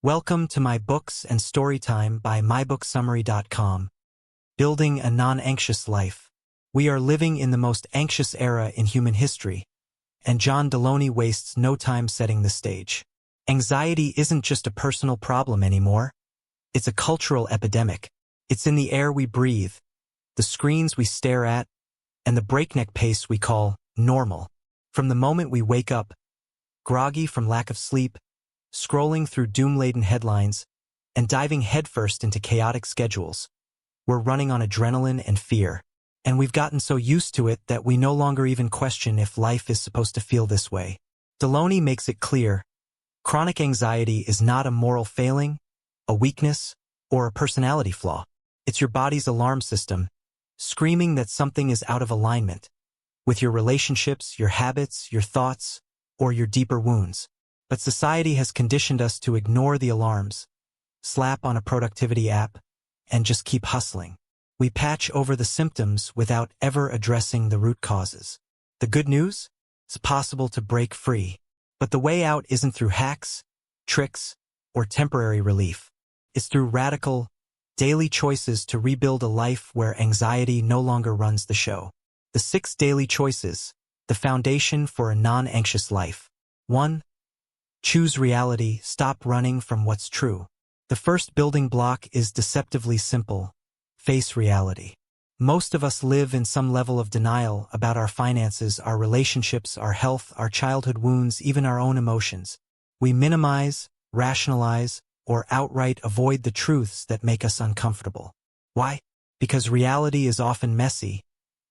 Welcome to my books and storytime by Mybooksandstorytime. Building a non-anxious life. We are living in the most anxious era in human history, and John Delony wastes no time setting the stage. Anxiety isn't just a personal problem anymore. It's a cultural epidemic. It's in the air we breathe, the screens we stare at, and the breakneck pace we call normal. From the moment we wake up, groggy from lack of sleep, scrolling through doom-laden headlines, and diving headfirst into chaotic schedules, we're running on adrenaline and fear. And we've gotten so used to it that we no longer even question if life is supposed to feel this way. Delony makes it clear, chronic anxiety is not a moral failing, a weakness, or a personality flaw. It's your body's alarm system, screaming that something is out of alignment with your relationships, your habits, your thoughts, or your deeper wounds. But society has conditioned us to ignore the alarms, slap on a productivity app, and just keep hustling. We patch over the symptoms without ever addressing the root causes. The good news? It's possible to break free. But the way out isn't through hacks, tricks, or temporary relief. It's through radical, daily choices to rebuild a life where anxiety no longer runs the show. The 6 daily choices, the foundation for a non-anxious life. 1. Choose reality, stop running from what's true. The first building block is deceptively simple. Face reality. Most of us live in some level of denial about our finances, our relationships, our health, our childhood wounds, even our own emotions. We minimize, rationalize, or outright avoid the truths that make us uncomfortable. Why? Because reality is often messy,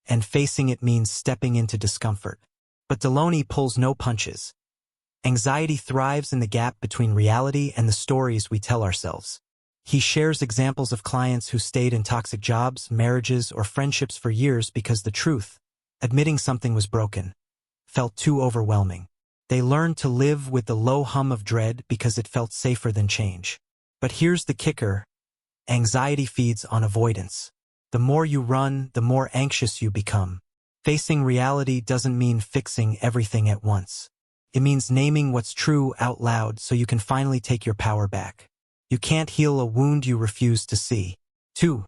and facing it means stepping into discomfort. But Delony pulls no punches. Anxiety thrives in the gap between reality and the stories we tell ourselves. He shares examples of clients who stayed in toxic jobs, marriages, or friendships for years because the truth, admitting something was broken, felt too overwhelming. They learned to live with the low hum of dread because it felt safer than change. But here's the kicker: anxiety feeds on avoidance. The more you run, the more anxious you become. Facing reality doesn't mean fixing everything at once. It means naming what's true out loud so you can finally take your power back. You can't heal a wound you refuse to see. 2.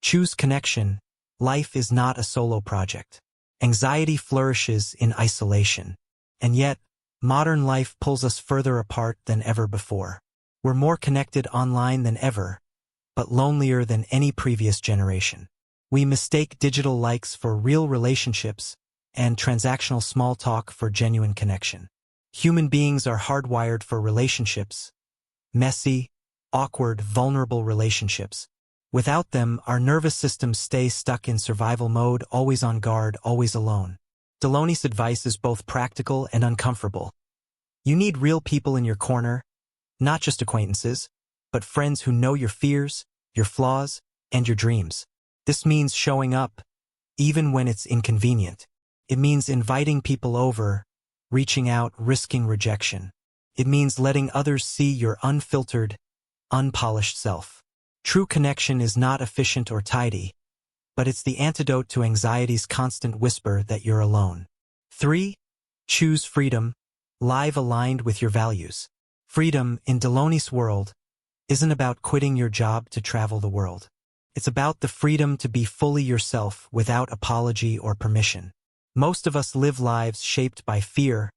Choose connection. Life is not a solo project. Anxiety flourishes in isolation. And yet, modern life pulls us further apart than ever before. We're more connected online than ever, but lonelier than any previous generation. We mistake digital likes for real relationships and transactional small talk for genuine connection. Human beings are hardwired for relationships. Messy, awkward, vulnerable relationships. Without them, our nervous systems stay stuck in survival mode, always on guard, always alone. Delony's advice is both practical and uncomfortable. You need real people in your corner, not just acquaintances, but friends who know your fears, your flaws, and your dreams. This means showing up, even when it's inconvenient. It means inviting people over, reaching out, risking rejection. It means letting others see your unfiltered, unpolished self. True connection is not efficient or tidy, but it's the antidote to anxiety's constant whisper that you're alone. 3. Choose freedom. Live aligned with your values. Freedom, in Delony's world, isn't about quitting your job to travel the world. It's about the freedom to be fully yourself without apology or permission. Most of us live lives shaped by fear,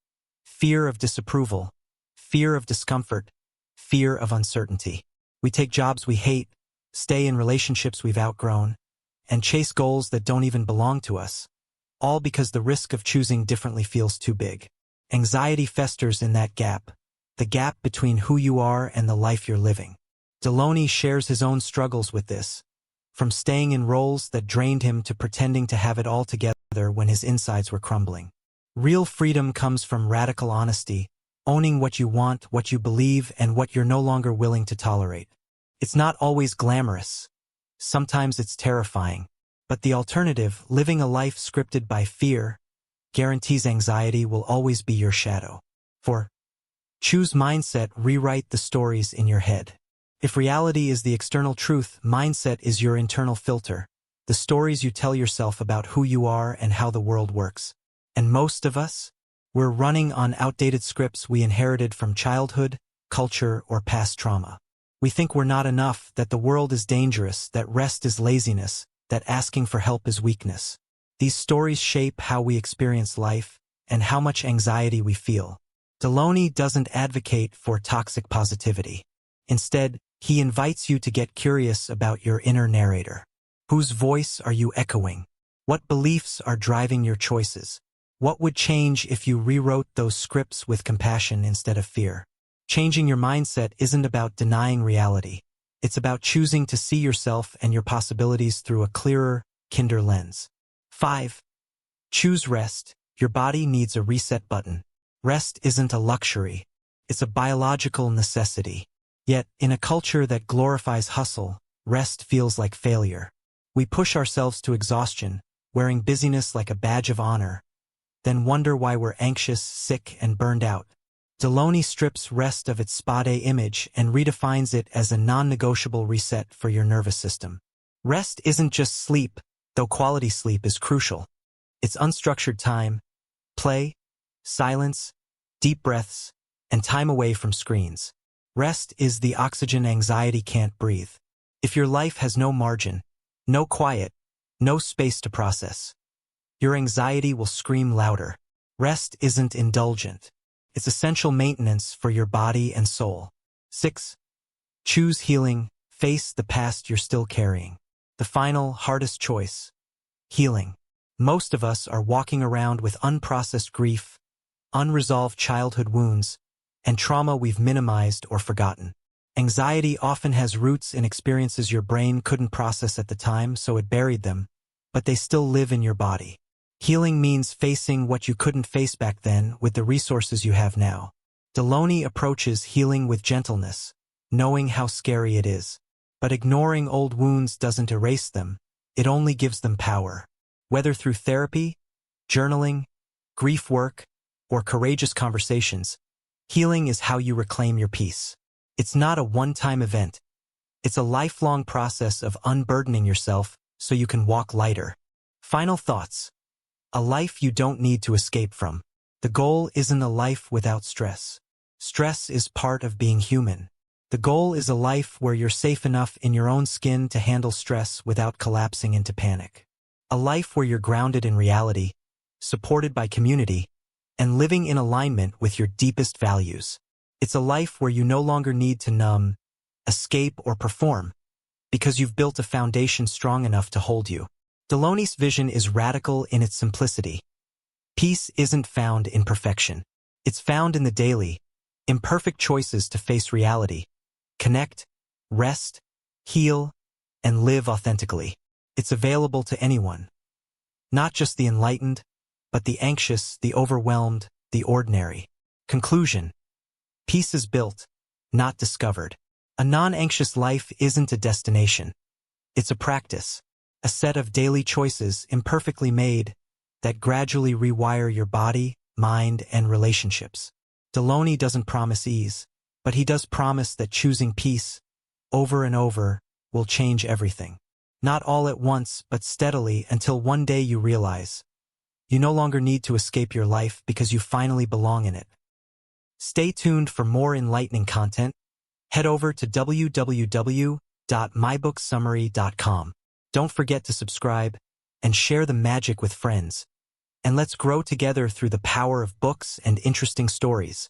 fear of disapproval, fear of discomfort, fear of uncertainty. We take jobs we hate, stay in relationships we've outgrown, and chase goals that don't even belong to us, all because the risk of choosing differently feels too big. Anxiety festers in that gap, the gap between who you are and the life you're living. Delony shares his own struggles with this, from staying in roles that drained him to pretending to have it all together when his insides were crumbling. Real freedom comes from radical honesty, owning what you want, what you believe, and what you're no longer willing to tolerate. It's not always glamorous. Sometimes it's terrifying. But the alternative, living a life scripted by fear, guarantees anxiety will always be your shadow. 4. Choose mindset. Rewrite the stories in your head. If reality is the external truth, mindset is your internal filter. The stories you tell yourself about who you are and how the world works. And most of us, we're running on outdated scripts we inherited from childhood, culture, or past trauma. We think we're not enough, that the world is dangerous, that rest is laziness, that asking for help is weakness. These stories shape how we experience life and how much anxiety we feel. Delony doesn't advocate for toxic positivity. Instead, he invites you to get curious about your inner narrator. Whose voice are you echoing? What beliefs are driving your choices? What would change if you rewrote those scripts with compassion instead of fear? Changing your mindset isn't about denying reality. It's about choosing to see yourself and your possibilities through a clearer, kinder lens. 5. Choose rest. Your body needs a reset button. Rest isn't a luxury. It's a biological necessity. Yet, in a culture that glorifies hustle, rest feels like failure. We push ourselves to exhaustion, wearing busyness like a badge of honor, then wonder why we're anxious, sick, and burned out. Delony strips rest of its spa-day image and redefines it as a non-negotiable reset for your nervous system. Rest isn't just sleep, though quality sleep is crucial. It's unstructured time, play, silence, deep breaths, and time away from screens. Rest is the oxygen anxiety can't breathe. If your life has no margin, no quiet, no space to process, your anxiety will scream louder. Rest isn't indulgent. It's essential maintenance for your body and soul. 6. Choose healing. Face the past you're still carrying. The final, hardest choice. Healing. Most of us are walking around with unprocessed grief, unresolved childhood wounds, and trauma we've minimized or forgotten. Anxiety often has roots in experiences your brain couldn't process at the time, so it buried them, but they still live in your body. Healing means facing what you couldn't face back then with the resources you have now. Delony approaches healing with gentleness, knowing how scary it is. But ignoring old wounds doesn't erase them, it only gives them power. Whether through therapy, journaling, grief work, or courageous conversations, healing is how you reclaim your peace. It's not a one-time event. It's a lifelong process of unburdening yourself so you can walk lighter. Final thoughts. A life you don't need to escape from. The goal isn't a life without stress. Stress is part of being human. The goal is a life where you're safe enough in your own skin to handle stress without collapsing into panic. A life where you're grounded in reality, supported by community, and living in alignment with your deepest values. It's a life where you no longer need to numb, escape, or perform, because you've built a foundation strong enough to hold you. Delony's vision is radical in its simplicity. Peace isn't found in perfection. It's found in the daily, imperfect choices to face reality, connect, rest, heal, and live authentically. It's available to anyone. Not just the enlightened, but the anxious, the overwhelmed, the ordinary. Conclusion. Peace is built, not discovered. A non-anxious life isn't a destination. It's a practice, a set of daily choices imperfectly made that gradually rewire your body, mind, and relationships. Delony doesn't promise ease, but he does promise that choosing peace over and over will change everything. Not all at once, but steadily until one day you realize you no longer need to escape your life because you finally belong in it. Stay tuned for more enlightening content. Head over to www.mybooksandstorytime.com. Don't forget to subscribe and share the magic with friends. And let's grow together through the power of books and interesting stories.